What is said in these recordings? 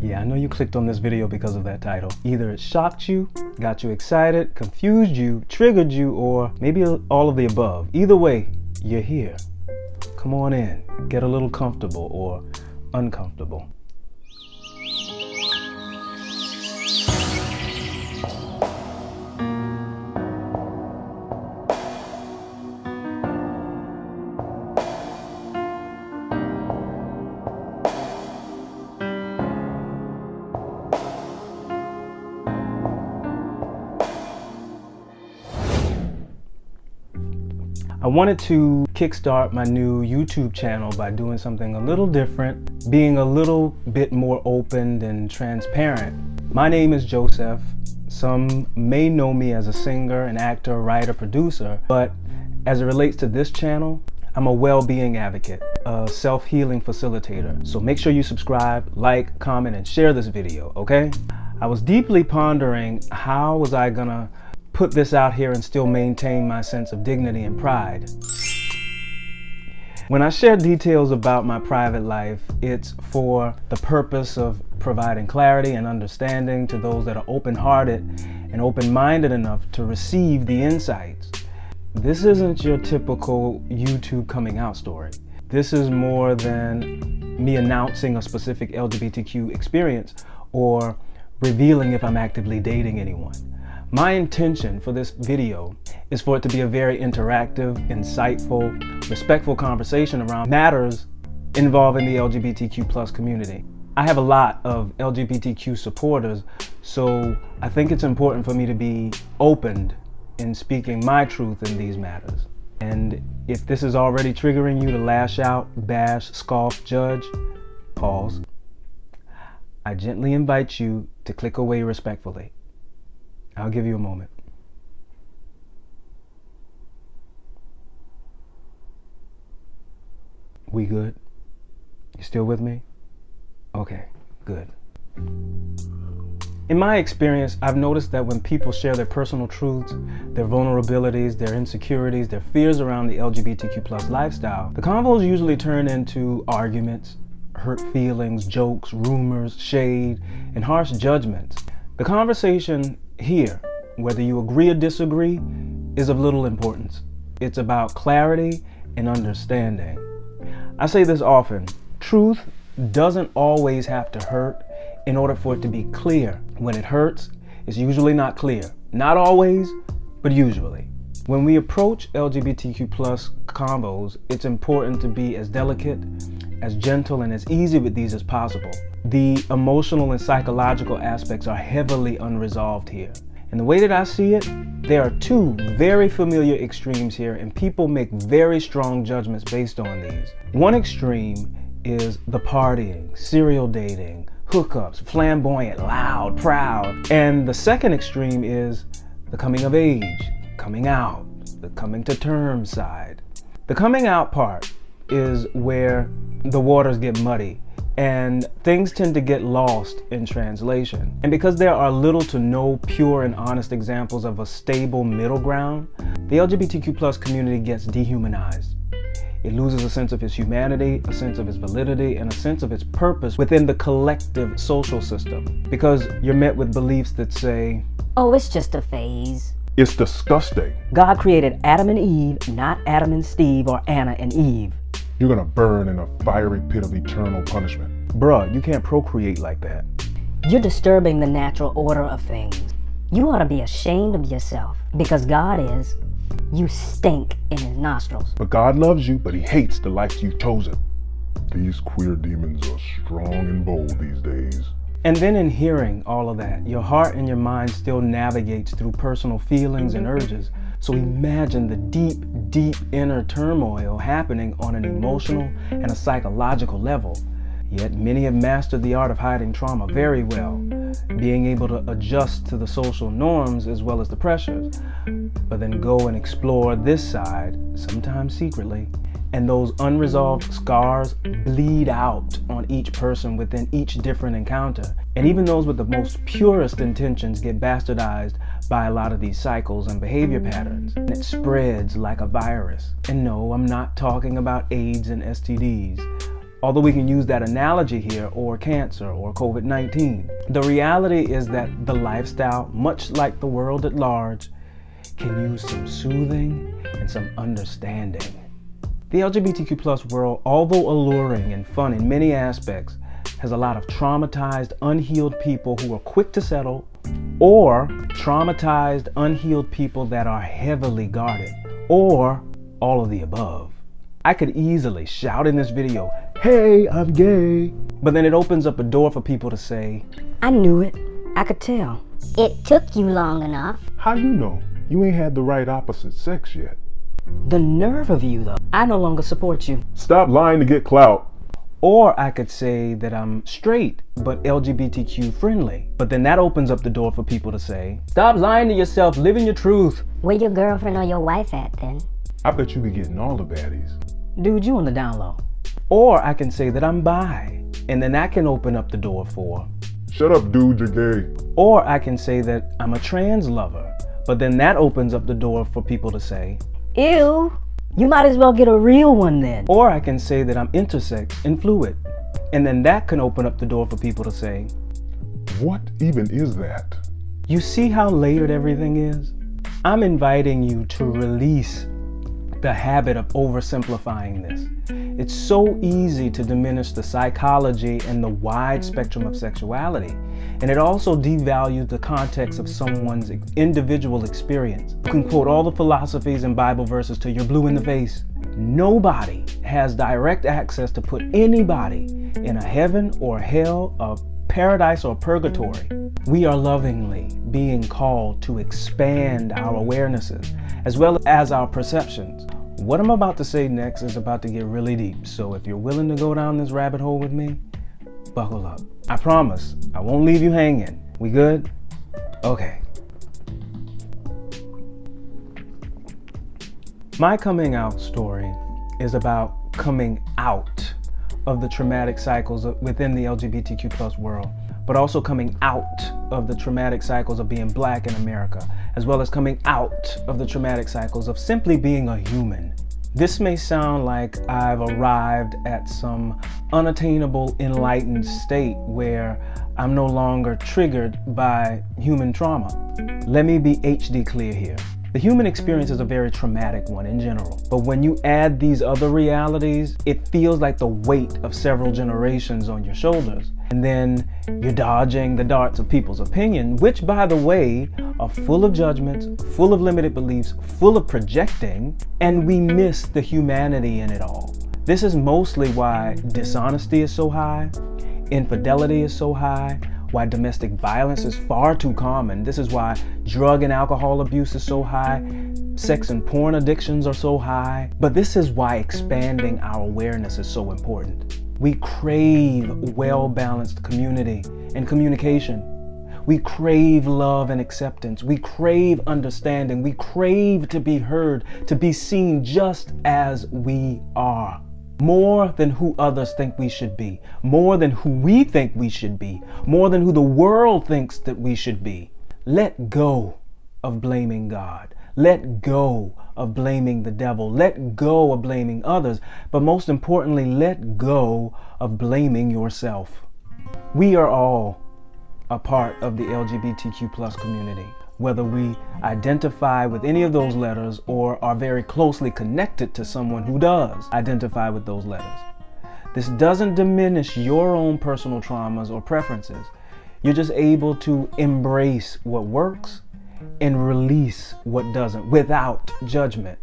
Yeah, I know you clicked on this video because of that title. Either it shocked you, got you excited, confused you, triggered you, or maybe all of the above. Either way, you're here. Come on in, get a little comfortable or uncomfortable. I wanted to kickstart my new YouTube channel by doing something a little different, being a little bit more open and transparent. My name is Joseph. Some may know me as a singer, an actor, writer, producer, but as it relates to this channel, I'm a well-being advocate, a self-healing facilitator. So make sure you subscribe, like, comment, and share this video, okay? I was deeply pondering how was I gonna put this out here and still maintain my sense of dignity and pride. When I share details about my private life, it's for the purpose of providing clarity and understanding to those that are open-hearted and open-minded enough to receive the insights. This isn't your typical YouTube coming out story. This is more than me announcing a specific LGBTQ experience or revealing if I'm actively dating anyone. My intention for this video is for it to be a very interactive, insightful, respectful conversation around matters involving the LGBTQ+ community. I have a lot of LGBTQ supporters, so I think it's important for me to be open in speaking my truth in these matters. And if this is already triggering you to lash out, bash, scoff, judge, pause. I gently invite you to click away respectfully. I'll give you a moment. We good? You still with me? Okay, good. In my experience, I've noticed that when people share their personal truths, their vulnerabilities, their insecurities, their fears around the LGBTQ+ lifestyle, the convos usually turn into arguments, hurt feelings, jokes, rumors, shade, and harsh judgments. The conversation here, whether you agree or disagree, is of little importance. It's about clarity and understanding. I say this often, truth doesn't always have to hurt in order for it to be clear. When it hurts, it's usually not clear. Not always, but usually. When we approach LGBTQ+ combos, it's important to be as delicate, as gentle, and as easy with these as possible. The emotional and psychological aspects are heavily unresolved here. And the way that I see it, there are two very familiar extremes here, and people make very strong judgments based on these. One extreme is the partying, serial dating, hookups, flamboyant, loud, proud. And the second extreme is the coming of age, coming out, the coming to terms side. The coming out part is where the waters get muddy and things tend to get lost in translation. And because there are little to no pure and honest examples of a stable middle ground, the LGBTQ+ community gets dehumanized. It loses a sense of its humanity, a sense of its validity, and a sense of its purpose within the collective social system. Because you're met with beliefs that say, oh, it's just a phase. It's disgusting. God created Adam and Eve, not Adam and Steve or Anna and Eve. You're gonna burn in a fiery pit of eternal punishment. bruh, you can't procreate like that. You're disturbing the natural order of things. You ought to be ashamed of yourself because God is. You stink in his nostrils. But God loves you, but he hates the life you've chosen. These queer demons are strong and bold these days. And then in hearing all of that, your heart and your mind still navigates through personal feelings and urges. So imagine the deep, deep inner turmoil happening on an emotional and a psychological level. Yet many have mastered the art of hiding trauma very well, being able to adjust to the social norms as well as the pressures, but then go and explore this side, sometimes secretly. And those unresolved scars bleed out on each person within each different encounter. And even those with the most purest intentions get bastardized by a lot of these cycles and behavior patterns. And it spreads like a virus. And no, I'm not talking about AIDS and STDs. although we can use that analogy here, or cancer, or COVID-19. The reality is that the lifestyle, much like the world at large, can use some soothing and some understanding. The LGBTQ plus world, although alluring and fun in many aspects, has a lot of traumatized, unhealed people who are quick to settle, or traumatized, unhealed people that are heavily guarded, or all of the above. I could easily shout in this video, "Hey, I'm gay," but then it opens up a door for people to say, I knew it. I could tell. It took you long enough. How you know? You ain't had the right opposite sex yet. The nerve of you, though. I no longer support you. Stop lying to get clout. or I could say that I'm straight but LGBTQ friendly. But then that opens up the door for people to say, stop lying to yourself, live in your truth. Where your girlfriend or your wife at then? I bet you be getting all the baddies. Dude, you on the down low. Or I can say that I'm bi, and then that can open up the door for, Shut up, dude, you're gay. or I can say that I'm a trans lover, but then that opens up the door for people to say, Ew. You might as well get a real one then. or I can say that I'm intersex and fluid, and then that can open up the door for people to say, What even is that? you see how layered everything is? I'm inviting you to release the habit of oversimplifying this. It's so easy to diminish the psychology and the wide spectrum of sexuality. And it also devalues the context of someone's individual experience. You can quote all the philosophies and Bible verses till you're blue in the face. Nobody has direct access to put anybody in a heaven or hell, a paradise or purgatory. We are lovingly being called to expand our awarenesses as well as our perceptions. What I'm about to say next is about to get really deep, so if you're willing to go down this rabbit hole with me, buckle up. I promise I won't leave you hanging. We good? Okay. My coming out story is about coming out of the traumatic cycles within the LGBTQ plus world, but also coming out of the traumatic cycles of being black in America, as well as coming out of the traumatic cycles of simply being a human. This may sound like I've arrived at some unattainable enlightened state where I'm no longer triggered by human trauma. Let me be HD clear here. The human experience is a very traumatic one in general, but when you add these other realities, it feels like the weight of several generations on your shoulders. And then you're dodging the darts of people's opinion, which, by the way, are full of judgments, full of limited beliefs, full of projecting, and we miss the humanity in it all. This is mostly why dishonesty is so high, infidelity is so high, why domestic violence is far too common. This is why drug and alcohol abuse is so high, sex and porn addictions are so high. But this is why expanding our awareness is so important. We crave well-balanced community and communication. We crave love and acceptance. We crave understanding. We crave to be heard, to be seen just as we are. More than who others think we should be, more than who we think we should be, more than who the world thinks that we should be. Let go of blaming God. Let go of blaming the devil. Let go of blaming others. But most importantly, let go of blaming yourself. We are all a part of the LGBTQ plus community. Whether we identify with any of those letters or are very closely connected to someone who does identify with those letters. This doesn't diminish your own personal traumas or preferences. You're just able to embrace what works and release what doesn't without judgment.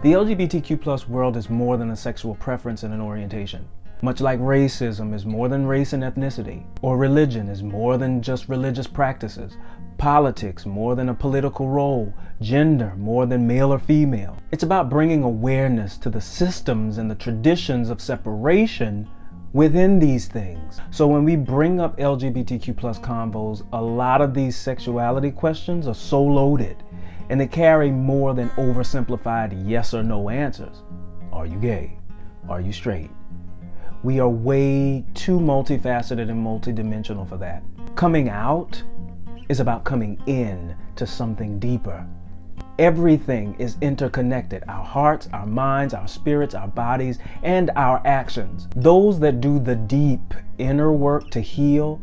The LGBTQ plus world is more than a sexual preference and an orientation. Much like racism is more than race and ethnicity, or religion is more than just religious practices, politics more than a political role, gender more than male or female. It's about bringing awareness to the systems and the traditions of separation within these things. So when we bring up LGBTQ plus convos, a lot of these sexuality questions are so loaded and they carry more than oversimplified yes or no answers. Are you gay? Are you straight? We are way too multifaceted and multidimensional for that. Coming out is about coming in to something deeper. Everything is interconnected. Our hearts, our minds, our spirits, our bodies, and our actions. Those that do the deep inner work to heal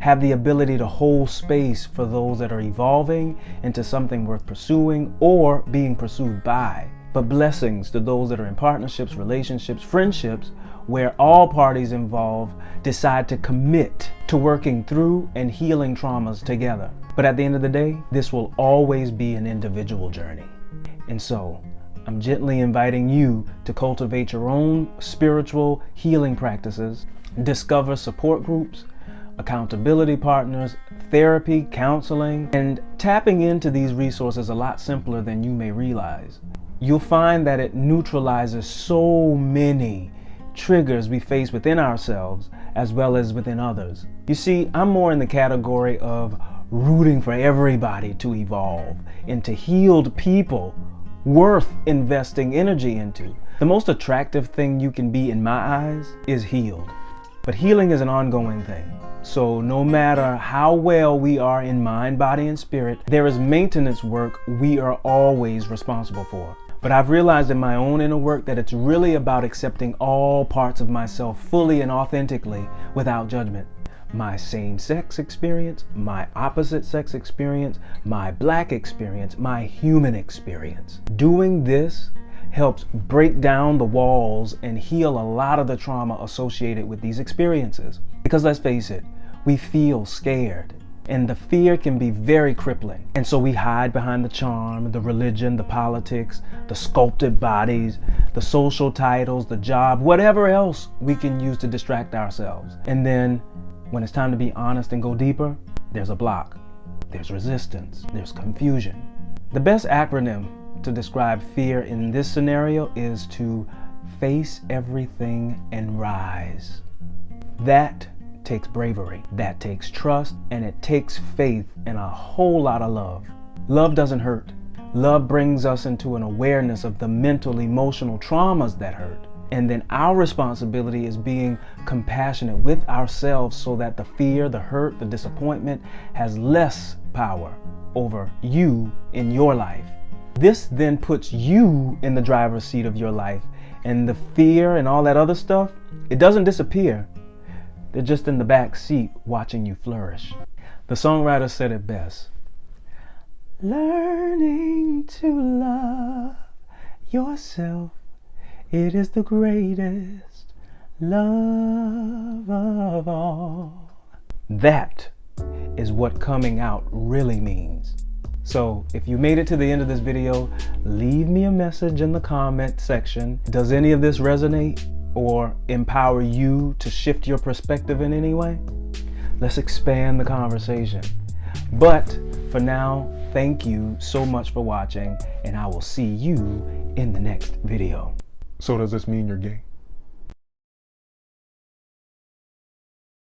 have the ability to hold space for those that are evolving into something worth pursuing or being pursued by. But blessings to those that are in partnerships, relationships, friendships, where all parties involved decide to commit to working through and healing traumas together. But at the end of the day, this will always be an individual journey. And so, I'm gently inviting you to cultivate your own spiritual healing practices, discover support groups, accountability partners, therapy, counseling, and tapping into these resources a lot simpler than you may realize. You'll find that it neutralizes so many triggers we face within ourselves as well as within others. You see, I'm more in the category of rooting for everybody to evolve into healed people worth investing energy into. The most attractive thing you can be in my eyes is healed. But healing is an ongoing thing. So no matter how well we are in mind, body, and spirit, there is maintenance work we are always responsible for. But I've realized in my own inner work that it's really about accepting all parts of myself fully and authentically without judgment. My same-sex experience, my opposite-sex experience, my black experience, my human experience. Doing this helps break down the walls and heal a lot of the trauma associated with these experiences. Because let's face it, we feel scared. And the fear can be very crippling. And so we hide behind the charm, the religion, the politics, the sculpted bodies, the social titles, the job, whatever else we can use to distract ourselves. And then when it's time to be honest and go deeper, there's a block, there's resistance, there's confusion. The best acronym to describe fear in this scenario is to face everything and rise. That takes bravery, that takes trust, and it takes faith and a whole lot of love. Love doesn't hurt. Love brings us into an awareness of the mental, emotional traumas that hurt. And then our responsibility is being compassionate with ourselves so that the fear, the hurt, the disappointment has less power over you in your life. This then puts you in the driver's seat of your life, and the fear and all that other stuff, it doesn't disappear. They're just in the back seat watching you flourish. The songwriter said it best. Learning to love yourself, it is the greatest love of all. That is what coming out really means. So if you made it to the end of this video, leave me a message in the comment section. Does any of this resonate or empower you to shift your perspective in any way? Let's expand the conversation. But for now, thank you so much for watching, and I will see you in the next video. So does this mean you're gay?